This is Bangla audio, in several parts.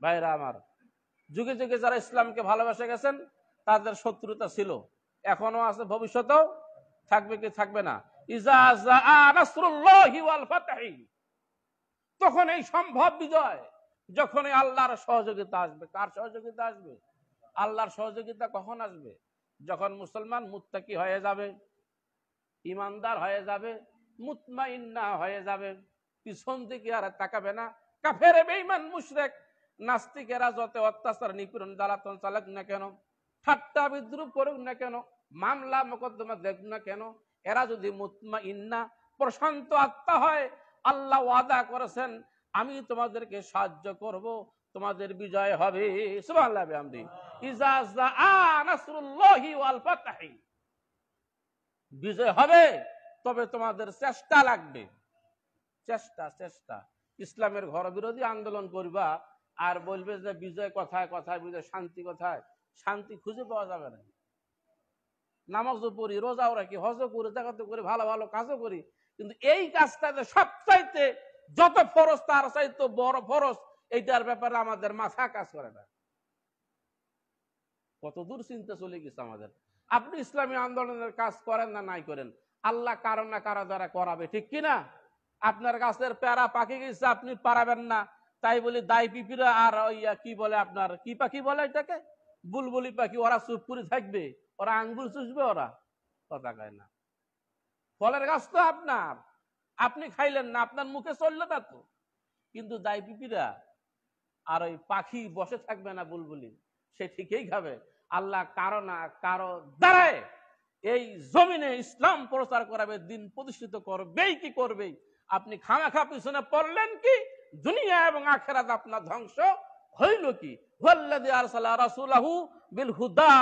ভাইরা আমার, যুগে যুগে যারা ইসলামকে ভালোবেসে গেছেন তাদের শত্রুতা ছিল, এখনো আছে, ভবিষ্যতেও থাকবে কি থাকবে না। ইজা জাআ নাসরুল্লাহি ওয়াল ফাতহ, তখন এই সম্ভব বিজয়, যখন আল্লাহর সহযোগিতা আসবে। কার সহযোগিতা আসবে? আল্লাহর সহযোগিতা কখন আসবে? যখন মুসলমান মুত্তাকি হয়ে যাবে, ইমানদার হয়ে যাবে, মুতমাইন্না হয়ে যাবে, পিছন দিকে আর তাকাবে না। কাফের বেঈমান মুশরিক নাস্তিকেরা যত অত্যাচার নিপীড়ন জ্বালাতন চালাক না কেন, ঠাট্টা বিদ্রুপ করুক না কেন, মামলা মোকদ্দমা দেখ না কেন, এরা যদি মুতমাইন্না প্রশান্ত আত্মা হয়, আল্লাহ ওয়াদা করেছেন আমি তোমাদেরকে সাহায্য করব, তোমাদের বিজয় হবে। সুবহানাল্লাহ বিহামদি। ইজা জাআ নাসরুল্লাহি ওয়াল ফাতহ, বিজয় হবে, তবে তোমাদের চেষ্টা লাগবে। চেষ্টা চেষ্টা ইসলামের ঘর বিরোধী আন্দোলন করবা আর বলবে যে বিজয় কথায় কথায়, বিজয় শান্তি কথায়, শান্তি খুঁজে পাওয়া যাবে না। নামাজও পড়ি, রোজাও রাখি, হজও করি, জাকাতও করি, ভালো ভালো কাজও করি, কিন্তু এই কাজটাতে সবচাইতে যত ফরজ তার চাইতে বড় ফরজ, এইটার ব্যাপারে আমাদের মাথা কাজ করে না। কত দূর চিন্তা চলে গেছে আমাদের। আপনি ইসলামী আন্দোলনের কাজ করেন না নাই করেন, আল্লাহ কারো না কারো দ্বারা করাবে, ঠিক কিনা? আপনার গাছের পেয়ারা পাকি গেছে, আপনি পারাবেন না, তাই বলি দাই পিপিরা আর কি বলে আপনার, কি পাখি বলে এটাকে, বুলবুলি পাখি, ওরা চুপ করে থাকবে, ওরা আঙ্গুল চুষবে, ওরা কথা কয় না। ফলের গাছ তো আপনার, আপনি খাইলেন না, আপনার মুখে চললো না তো, কিন্তু দাই পিপিরা আর ওই পাখি বসে থাকবে না, বুলবুলি সে ঠিকই খাবে। আল্লাহ কারো না কারো দ্বারায় এই জমিনে ইসলাম প্রচার করাবে, দিন প্রতিষ্ঠিত করবেই কি করবেই। আপনি খামাখা পিছনে পড়লেন কি, দুনিয়া এবং আখিরাত আপনার ধ্বংস হইল কি। ওয়াল্লাযী আরসালা রাসূলাহু বিল হুদা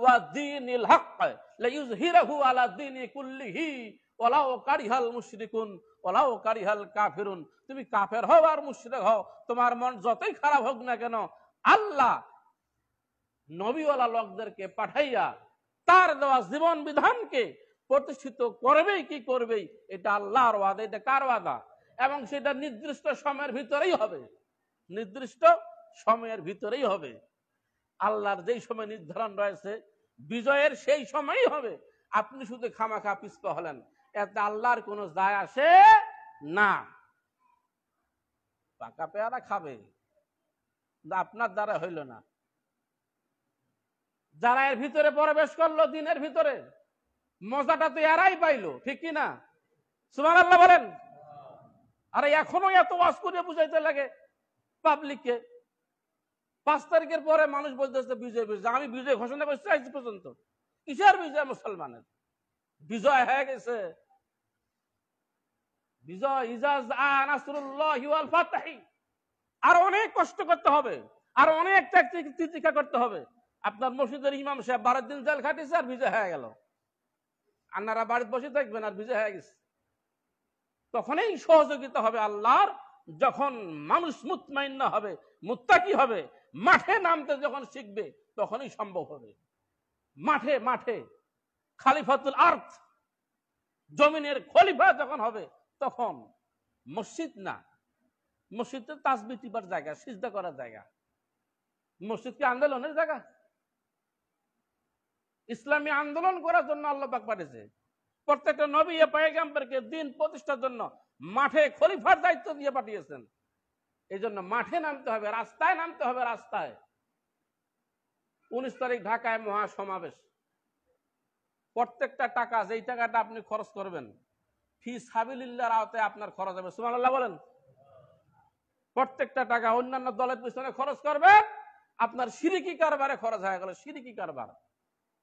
ওয়া দীনিল হক লিইয়ুযহিরাহু আলা দীনি কুল্লিহি ওয়ালাউ কারিহাল মুশরিকুন ওয়ালাউ কারিহাল কাফিরুন। তুমি কাফের হও আর মুশরিক হও, তোমার মন যতই খারাপ হোক না কেন, আল্লাহ নবীওয়ালা লোকদেরকে পাঠাইয়া তার দেওয়া জীবন বিধানকে প্রতিষ্ঠিত করবেই কি করবেই। এটা আল্লাহর ওয়াদা। এটা কার ওয়াদা? এবং সেটা নির্দিষ্ট সময়ের ভিতরেই হবে, নির্দিষ্ট সময়ের ভিতরেই হবে। আল্লাহর যেই সময় নির্ধারণ রয়েছে বিজয়ের, সেই সময়ই হবে। আপনি শুধু খামাখা পিছপা হলেন, এতে আল্লাহর কোনো যায় আসে না। পাকা পেয়ারা খাবে, আপনার দ্বারা হইল না। যারা এর ভিতরে প্রবেশ করলো দিনের ভিতরে, মজাটা তো এরাই পাইলো, ঠিক কি না? সুবহানাল্লাহ বলেন। আরে এখনো এত ওয়াজ করে বুঝাইতে লাগে পাবলিককে। 5 তারিখের পরে মানুষ বলতেছে বিজয় বিজয়, আমি বিজয় ঘোষণা করছি আজ পর্যন্ত। কিসের বিজয়? মুসলমানের বিজয় হয়ে গেছে। বিজয় ইজা জাআ নাসরুল্লাহি ওয়াল ফাতহ। আর অনেক কষ্ট করতে হবে, আর অনেক তিতিক্ষা করতে হবে। আপনার মসজিদের ইমাম সাহেব 12 দিন জেল খাটিয়েছে আর বিজয় হয়ে গেল, আপনারা বাড়িতে বসে থাকবেন আর বিজয় হয়ে গেছে। তখনই সহযোগিতা হবে আল্লাহর, যখন মানুষ মুতমাইন্না হবে, মুত্তাকি হবে, মাঠে নামতে যখন শিখবে, তখনই সম্ভব হবে। মাঠে মাঠে খালিফাতুল আরদ, জমিনের খলিফা যখন হবে, তখন মসজিদ না, মসজিদ তো তাসবিহ টিপার জায়গা, সিজদা করার জায়গা। মসজিদ কি আন্দোলনের জায়গা? ইসলামী আন্দোলন করার জন্য আল্লাহ পাক পাঠিয়েছে। প্রত্যেকটা নবী পয়গম্বরকে দিন প্রতিষ্ঠার জন্য মাঠে খলিফার দায়িত্ব দিয়ে পাঠিয়েছেন। এই জন্য মাঠে নামতে হবে, রাস্তায় নামতে হবে, রাস্তায়। 19 তারিখ ঢাকায় মহাসমাবেশ। প্রত্যেকটা টাকা, যেই টাকাটা আপনি খরচ করবেন, ফি সাবিলিল্লাহর আওতায় আপনার খরচ হবে। সুবহানাল্লাহ বলেন। প্রত্যেকটা টাকা অন্যান্য দলের পিছনে খরচ করবেন, আপনার শিরকি কারবারে খরচ হয়ে গেল। শিরকি কারবার,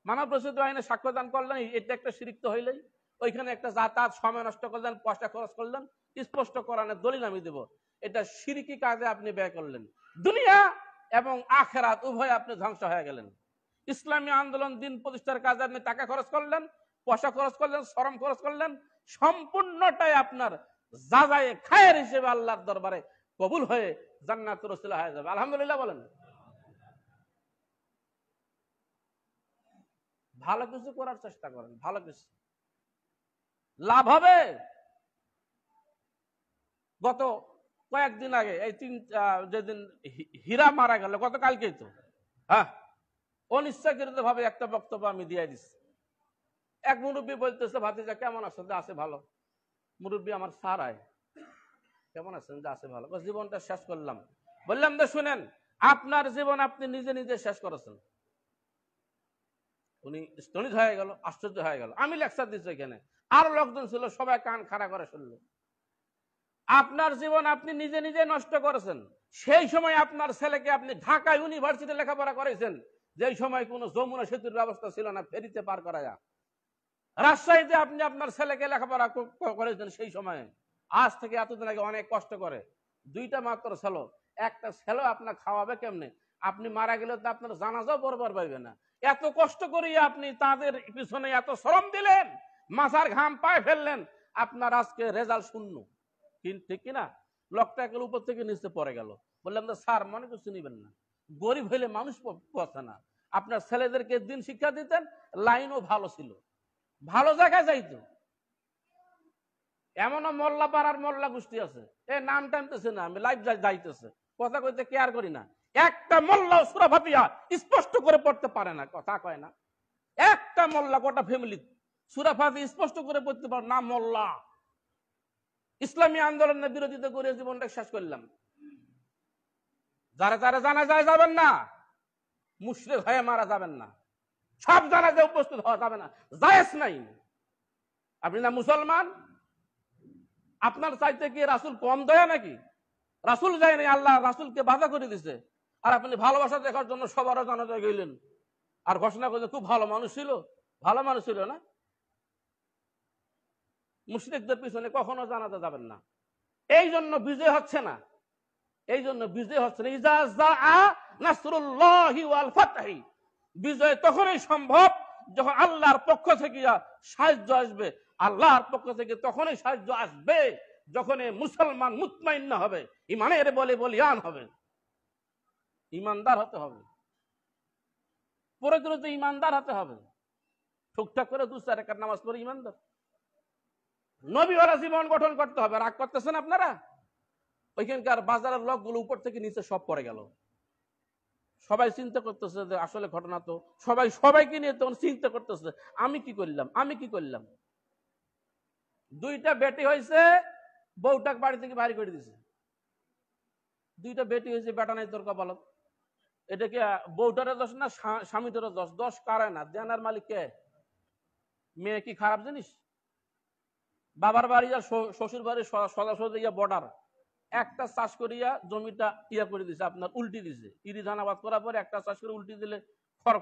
মানব রশিদ আইনে সাক্ষ্যদান করলেন, এটা একটা শিরক তো হইলেই। ওইখানে একটা যাতায়াত সময় নষ্ট করলেন, পয়সা খরচ করলেন, স্পষ্ট কোরআনের দলিল আমি দেব, এটা শিরকি কাজে আপনি ব্যয় করলেন। দুনিয়া এবং আখিরাত উভয় আপনি ধ্বংস হয়ে গেলেন। ইসলামী আন্দোলন দিন প্রতিষ্ঠার কাজে আপনি টাকা খরচ করলেন, পয়সা খরচ করলেন, শ্রম খরচ করলেন, সম্পূর্ণটাই আপনার যাজায়ে খায়ের হিসেবে আল্লাহর দরবারে কবুল হয়ে জান্নাতুর রাসূল হয়ে যাবে। আলহামদুলিল্লাহ বলেন। ভালো কিছু করার চেষ্টা করেন, ভালো কিছু লাভ হবে। গত কয়েকদিন আগে এই যেদিন হীরা মারা গেল গতকালকেই তো, হ্যাঁ, অনিচ্ছাকৃত ভাবে একটা বক্তব্য আমি দিয়ে দিচ্ছি। এক মুরব্বী বলতেছে, ভাতিজা কেমন আছেন? যে আছে ভালো। মুরব্বী আমার স্যার আয়, কেমন আছেন? যে আছে ভালো। জীবনটা শেষ করলাম। বললাম যে শুনেন, আপনার জীবন আপনি নিজে নিজে শেষ করেছেন। উনি স্তনিত হয়ে গেল, আশ্চর্য হয়ে গেল। আমি লেকচার দিচ্ছি এখানে, আরো লোকজন ছিল, সবাই কান খাড়া করে শুনলো। আপনার জীবন আপনি নিজে নিজে নষ্ট করেছেন। সেই সময় আপনার ছেলেকে আপনি ঢাকা ইউনিভার্সিটি লেখাপড়া করেছেন, যেই সময় কোনো যমুনা সেতুর ব্যবস্থা ছিল না, ফেরিতে পার করা যায়। রাজশাহীতে আপনি আপনার ছেলেকে লেখাপড়া করেছেন সেই সময়ে। আজ থেকে এতদিন আগে অনেক কষ্ট করে, দুইটা মাত্র ছেলে, একটা ছেলে আপনার খাওয়াবে কেমনে? আপনি মারা গেলে তো আপনার জানাজাও বরবার পাইবে না। এত কষ্ট করিয়ে আপনি তাদের পিছনে এত শ্রম দিলেন, মাথার ঘাম পায়ে ফেললেন, আপনার আজকে রেজাল্ট শূন্য। ঠিক কিনা? লোকটা একের উপর থেকে নিচে পড়ে গেল। বললাম যে স্যার মনে কিছু নিবেন না, গরিব হইলে মানুষ পচে না। আপনার ছেলেদেরকে দিন শিক্ষা দিতেন, লাইনও ভালো ছিল, ভালো জায়গায় যাইতো। এমনও মোল্লা পাড়ার মোল্লা গোষ্ঠী আছে, এ নাম টানতেছে না, আমি লাইভ যাইতেছে, কথা কইতে কেয়ার করি না। একটা মোল্লা সূরা ফাতিহা স্পষ্ট করে পড়তে পারে না, কথা কয় না। একটা মোল্লা গোটা ফ্যামিলি সূরা ফাতিহা স্পষ্ট করে পড়তে পারে না, মোল্লা। ইসলামী আন্দোলনের বিরোধিতা করে জীবনটা শেষ করলাম। যারা যারা জানাজায় যাবেন না, মুশরিক হয়ে মারা যাবেন না, সব জানাজায় উপস্থিত হওয়া যাবে না, জায়েজ নাই। আপনি না মুসলমান, আপনার চাইতে কি রাসূল কম দয়া নাকি? রাসূল যায় নাই, আল্লাহ রাসূলকে বাধা করে দিছে। আর আপনি ভালোবাসা দেখার জন্য সবারও জানাজায় গেলেন আর ঘোষণা করলেন খুব ভালো মানুষ ছিল। ভালো মানুষ ছিল না? মুশরিকদের পিছনে কখনো জানাজা যাবেন না। এই জন্য বিজয় হচ্ছে না, এই জন্য বিজয় হচ্ছে না। ইজা জাআ নাসরুল্লাহি ওয়াল ফাতহি, বিজয় তখনই সম্ভব যখন আল্লাহর পক্ষ থেকে সাহায্য আসবে। আল্লাহর পক্ষ থেকে তখনই সাহায্য আসবে যখন মুসলমান মুতমাইন হবে, ইমানের বলে বলিয়ান হবে। ইমানদার হতে হবে, প্রকৃত ইমানদার হতে হবে। ঠিকঠাক করে 2-4 রাকাত নামাজ পড়ে ইমানদার। নবীওয়ালা জীবন গঠন করতে হবে। রাগ করতেছেন আপনারা? ওইখানকার বাজারের লোকগুলো উপর থেকে নিচে সব পড়ে গেল। সবাই চিন্তা করতেছে যে আসলে ঘটনা তো সবাইকে নিয়ে তখন চিন্তা করতেছে, আমি কি করলাম, আমি কি করলাম। 2টা বেটি হয়েছে, বউটাকে বাড়ি থেকে বাইরে করে দিছে। 2টা বেটি হয়েছে, বেটা নাই তোর কপালত। এটা কি বউটারও দোষ না স্বামীটারও দোষ? দোষ কারে না, দেনার মালিক কে? মেয়ে কি খারাপ জিনিস? বাবার বাড়ি আর শ্বশুর বাড়ি সদস্য বর্ডার, একটা চাষ করিয়া জমিটা ইয়া করে দিছে, আপনার উল্টি দিছে। ইরি ধানাবাদ করার পরে একটা চাষ করে উল্টি দিলে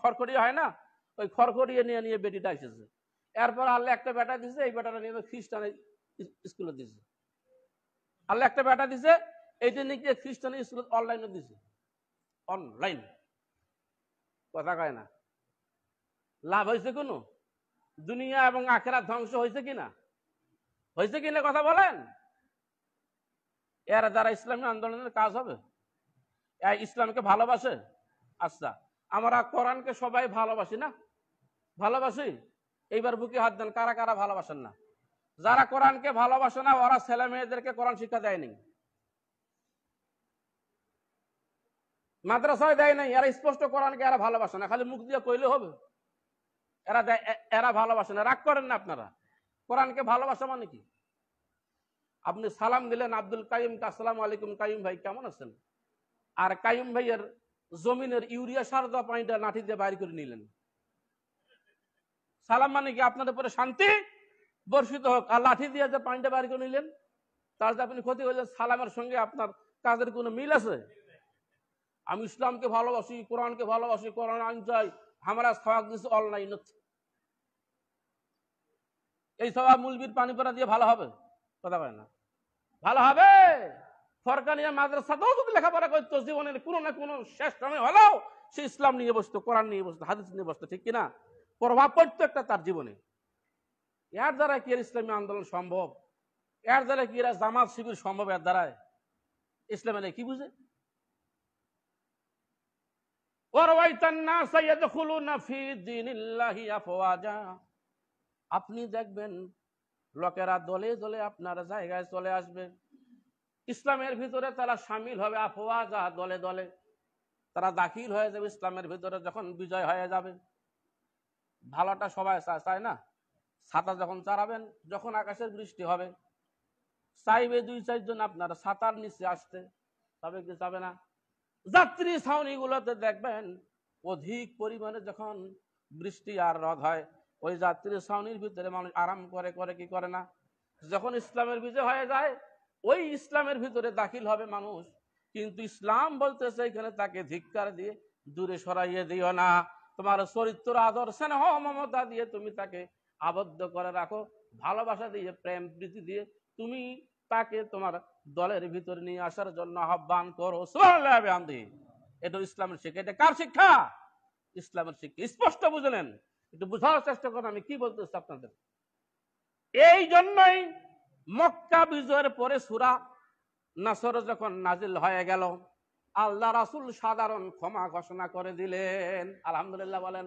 খড়খড়িয়া হয় না, ওই খড়খড়িয়ে নিয়ে নিয়ে বেটিটা এসেছে। এরপর আল্লাহ একটা বেটা দিছে, এই বেটাটা নিয়ে খ্রিস্টানের স্কুলে দিছে। আল্লাহ একটা বেটা দিছে, এইটা নিয়ে খ্রিস্টানের স্কুলে অনলাইনে দিছে। অনলাইন, কথা কয় না। লাভ হয়েছে কোনো? দুনিয়া এবং আখিরাত ধ্বংস হয়েছে কিনা? হয়েছে কিনা কথা বলেন? এরা দ্বারা ইসলামী আন্দোলনের কাজ হবে? ইসলামকে ভালোবাসে? আচ্ছা, আমরা কোরআনকে সবাই ভালোবাসি না? ভালোবাসি? এইবার বুকে হাত দেন, কারা কারা ভালোবাসেন না? যারা কোরআনকে ভালোবাসে না, ওরা ছেলে মেয়েদেরকে কোরআন শিক্ষা দেয়নি, মাদ্রাসায় দেয় নাই। এরা স্পষ্ট কোরআনকে এরা ভালোবাসে না, খালি মুখ দিয়ে কইলে হবে। এরা ভালোবাসে না। রাগ করেন না আপনারা। কোরআনকে ভালোবাসা মানে কি? আপনি সালাম দিলেন আব্দুল কাইমকে, আসসালামু আলাইকুম কাইম ভাই, কেমন আছেন? আর কাইম ভাইয়ের জমিনের ইউরিয়া সার দেওয়া পানিটা লাঠি দিয়ে বাইর করে নিলেন। সালাম মানে কি? আপনাদের উপরে শান্তি বর্ষিত হোক। আর লাঠি দিয়ে যে পানিটা বাইর করে নিলেন, তার যে আপনি ক্ষতি হইলেন, সালামের সঙ্গে আপনার কাজের কোনো মিল আছে? আমি ইসলামকে ভালোবাসি, কোরআনকে ভালোবাসি, কোরআন আইন চাই, আমরা সওয়াব দিছি অনলাইন। এই সওয়াব মুলবির পানি পড়া দিয়ে ভালো হবে? কথা বলে না। ভালো হবে? ফরকানিয়া মাদ্রাসাতেও যদি লেখাপড়া করতো, জীবনের কোনো না কোনো শেষ সময় হলেও সে ইসলাম নিয়ে বসতো, কোরআন নিয়ে বসতো, হাদিস নিয়ে বসতো, ঠিক কিনা? প্রভাব পড়তো একটা তার জীবনে। এর দ্বারা কি ইসলামী আন্দোলন সম্ভব? এর দ্বারা কি এরা জামাত শিবির সম্ভব? এর দ্বারায় ইসলামে কি বুঝে? আপনি দেখবেন লোকেরা দলে দলে আপনার জায়গায় চলে আসবে। ইসলামের ভিতরে তারা সামিল হবে, আফওয়াজা, দলে দলে তারা দাখিল হয়ে যাবে ইসলামের ভিতরে। যখন বিজয় হয়ে যাবে, ভালোটা সবাই চায় না? ছাতা যখন চালাবেন, যখন আকাশের বৃষ্টি হবে, চাইবে 2-4 জন আপনার ছাতার নিচে আসতে, তবে কি যাবে না? যাত্রী ছাউনিগুলোতে দেখবেন অধিক পরিমাণে যখন বৃষ্টি আর রদ হয়, ওই যাত্রী ছাউনির ভিতরে মানুষ আরাম করে কি করে না? যখন ইসলামের বিজয় হয়ে যায়, ওই ইসলামের ভিতরে দাখিল হবে মানুষ, কিন্তু ইসলাম বলতেছে এখানে তাকে ধিক্কার দিয়ে দূরে সরাইয়ে দিও না, তোমার চরিত্র, আদর, স্নেহ, মমতা দিয়ে তুমি তাকে আবদ্ধ করে রাখো, ভালোবাসা দিয়ে, প্রেম প্রীতি দিয়ে তুমি তাকে তোমার দলের ভিতরে নিয়ে আসার জন্য আহ্বান করো। সুবহানাল্লাহ বিহামদিহি। এটা ইসলামের শিক্ষা। এটা কার শিক্ষা? ইসলামের শিক্ষা। স্পষ্ট বুঝলেন? একটু বোঝার চেষ্টা করেন আমি কি বলতেছি আপনাদের। এই জন্যই মক্কা বিজয়ের পরে সূরা নাসর যখন নাজিল হয়ে গেল, আল্লাহ রাসূল সাধারণ ক্ষমা ঘোষণা করে দিলেন। আলহামদুলিল্লাহ বলেন।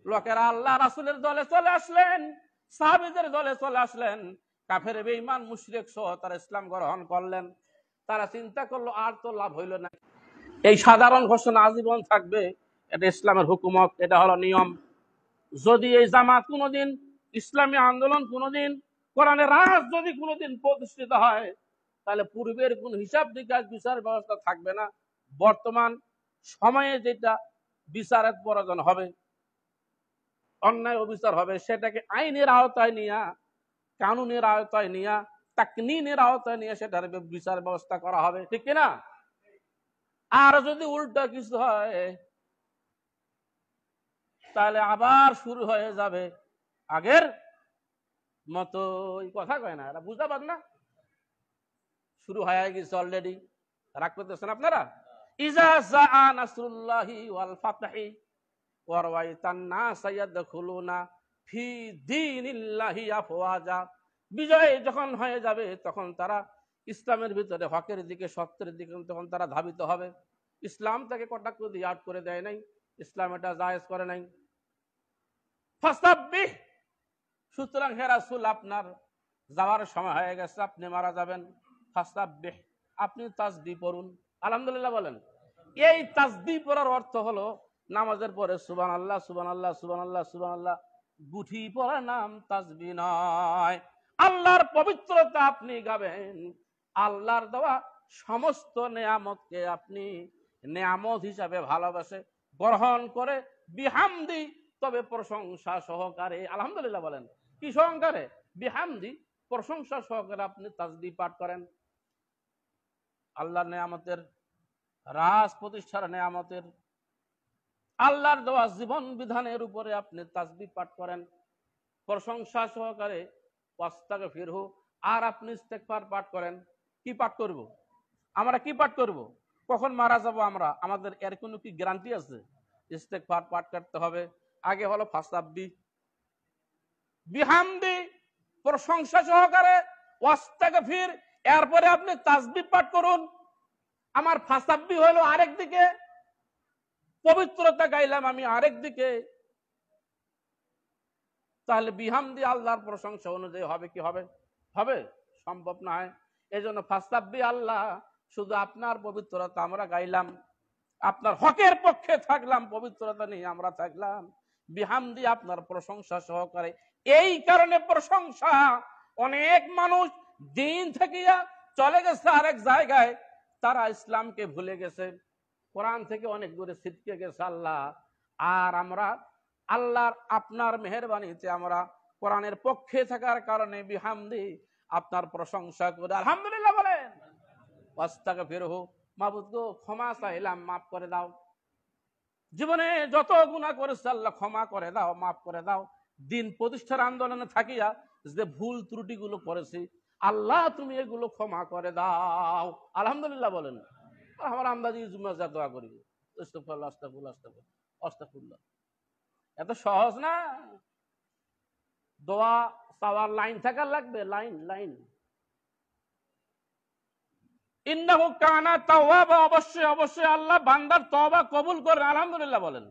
লোকেরা আল্লাহ রাসূলের দলে চলে আসলেন, সাহাবীদের দলে চলে আসলেন, কাফের বেঈমান মুশরিক সহ তারা ইসলাম গ্রহণ করলেন। তারা চিন্তা করলো আর তো লাভ হইল না, এই সাধারণ ঘোষণা আজীবন থাকবে, এটা ইসলামের হুকুমত, এটা হলো নিয়ম। যদি এই জামাত কোনোদিন, ইসলামী আন্দোলন কোনোদিন, কোরআনের রাজ যদি কোনোদিন প্রতিষ্ঠিত হয়, তাহলে পূর্বের কোন হিসাব নিকাশ বিচার ব্যবস্থা থাকবে না। বর্তমান সময়ে যেটা বিচারের প্রয়োজন হবে, অন্যায় অবিচার হবে, সেটাকে আইনের আওতায় নিয়ে, কানুনের আওতায় নিয়ে, তাকনিনের আওতায় নিয়ে সেটার বিচার ব্যবস্থা করা হবে, ঠিক কিনা? আর যদি উল্টা কিছু হয়, তাহলে আবার শুরু হয়ে যাবে আগের মতো। কথা কয় না, এরা বুঝতে পার না? শুরু হয়ে গেছে অলরেডি। রাগ করতেছেন আপনারা? ইজা জাআ নাসরুল্লাহি ওয়াল ফাতহি ওয়া রাআইতান নাসা ইয়াদখুলুনা ফি দীনিল্লাহি আফওয়াজা। বিজয় যখন হয়ে যাবে, তখন তারা ইসলামের ভিতরে, হকের দিকে, সত্যের দিকে তখন তারা ধাবিত হবে। ইসলাম তাকে কটাক্ষ দিয়ে আট করে দেয় নাই, ইসলাম এটা জায়েজ করে নাই। ফাসাব্বিহ। সুতরাং হে রাসূল, আপনার যাওয়ার সময় হয়ে গেছে, আপনি মারা যাবেন। ফাসাব্বিহ, আপনি তাসবিহ পড়ুন। আলহামদুলিল্লাহ বলেন। এই তাসবিহ পড়ার অর্থ হলো নামাজের পরে সুবহানাল্লাহ সুবহানাল্লাহ সুবহানাল্লাহ সুবহানাল্লাহ গুঠি পড়ার নাম তাসবিহ নয়। আল্লাহর পবিত্রতা আপনি গাবেন, আল্লাহর দেওয়া সমস্ত নেয়ামতকে আপনি নেয়ামত হিসাবে ভালোবাসে গ্রহণ করে, বিহামদি, তবে প্রশংসা সহকারে। আলহামদুলিল্লাহ বলেন। কি সহকারে? বিহামদি, প্রশংসা সহকারে আপনি তাসবিহ পাঠ করেন। আল্লাহর নেয়ামতের, রাজ প্রতিষ্ঠার নেয়ামতের, আল্লাহর দেওয়া জীবন বিধানের উপরে আপনি তাসবিহ পাঠ করেন প্রশংসা সহকারে। ওয়াস্তাগফিরহু, আর আপনি ইস্তেগফার পাঠ করেন। কি পাঠ করব? আমরা কি পাঠ করব? কখন মারা যাব আমরা? আমাদের এর কোনো কি গ্যারান্টি আছে? ইস্তেগফার পাঠ করতে হবে। আগে হলো ফাসাব্বিহ, বিহামদি, প্রশংসা সহকারে, ওয়াস্তাগফির, এরপরে আপনি তাসবিহ পাঠ করুন। আমার ফাসাব্বিহ হলো আরেক দিকে, পবিত্রতা গাইলাম আমি আরেক দিকে, তাহলে বিহামদি, আল্লাহর প্রশংসা অনুযায়ী হবে কি হবে? হবে? সম্ভব নয়। এই জন্য ফাসাব্বিহ, আল্লাহ শুধু আপনার পবিত্রতা আমরা গাইলাম, আপনার হকের পক্ষে থাকলাম, পবিত্রতা নিয়ে আমরা থাকলাম, বিহামদি, আপনার প্রশংসা সহকারে। এই কারণে প্রশংসা, অনেক মানুষ দিন থেকে চলে গেছে আরেক জায়গায়, তারা ইসলামকে ভুলে গেছে, কোরআন থেকে অনেক দূরে ছিটকে গেছে আল্লাহ। আর আমরা আল্লাহর আপনার মেহেরবানিতে আমরা কোরআনের পক্ষে থাকার কারণে বিহামদি, আপনার প্রশংসা করে আলহামদুলিল্লাহ বলেন। ওয়াস্তাগফিরহু, মাবুদ গো ক্ষমা চাইলাম, মাফ করে দাও। জীবনে যত গুনাহ করেছি আল্লাহ ক্ষমা করে দাও, মাফ করে দাও। দিন প্রতিষ্ঠার আন্দোলনে থাকিয়া যে ভুল ত্রুটিগুলো করেছি আল্লাহ তুমি এগুলো ক্ষমা করে দাও। আলহামদুলিল্লাহ বলেন। আমার আন্দাজি জুম্মা যা দোয়া করি, আস্তাগফিরুল্লাহ আস্তাগফিরুল্লাহ আস্তাগফিরুল্লাহ আস্তাগফিরুল্লাহ। এত সহজ না। দোয়া চাওয়ার লাইন থাকার লাগবে, লাইন লাইন। ইন্নাহু কানা তাওয়াবা, অবশ্যই অবশ্যই আল্লাহ বান্দার তওবা কবুল করেন। আলহামদুলিল্লাহ বলেন।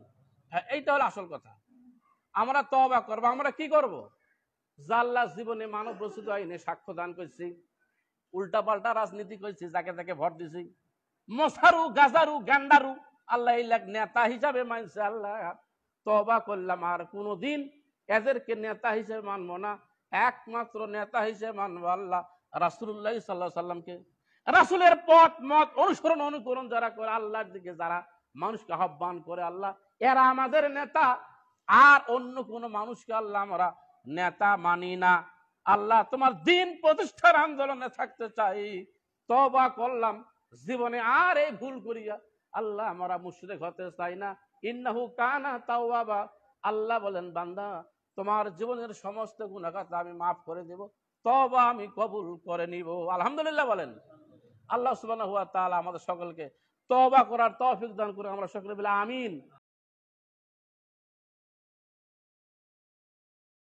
হ্যাঁ, এইটা হলো আসল কথা। আমরা তওবা করব। আমরা কি করব? যে আল্লাহ জীবনে মানব রচিত আইনে সাক্ষ্য দান করছি, উল্টা পাল্টা রাজনীতি করছি, যাকে তাকে ভোট দিছি, মশারু গাজারু গান্ডারু আল্লাহ ইল্লাহ নেতা হিসাবে মানছে। আল্লাহ তওবা করলাম, আর কোনদিন এদেরকে নেতা হিসেবে মানবো না। একমাত্র নেতা হিসেবে মানবো আল্লাহ রাসূলুল্লাহ সাল্লাল্লাহু আলাইহি সাল্লামকে। রাসূলের পথ মত অনুসরণ অনুকরণ যারা করে, আল্লাহর দিকে যারা মানুষকে আহ্বান করে, আল্লাহ এরা আমাদের নেতা। আর অন্য কোন মানুষকে আল্লাহ আমরা নেতা মানি না। আল্লাহ তোমার দিন প্রতিষ্ঠার আন্দোলনে থাকতে চাই, তওবা করলাম, জীবনে আর এই ভুল করিয়া আল্লাহ আমরা মুশরিক হতে চাই না। ইন্নাহু কানা তাওয়াবা। আল্লাহ বলেন, বান্দা তোমার জীবনের সমস্ত গুনাহ আমি মাফ করে দেব, তওবা আমি কবুল করে নিব। আলহামদুলিল্লাহ বলেন। আল্লাহ সুবহানাহু ওয়া তাআলা আমাদের সকলকে তওবা করার তৌফিক দান করে। আমরা সকলে বলে আমিন।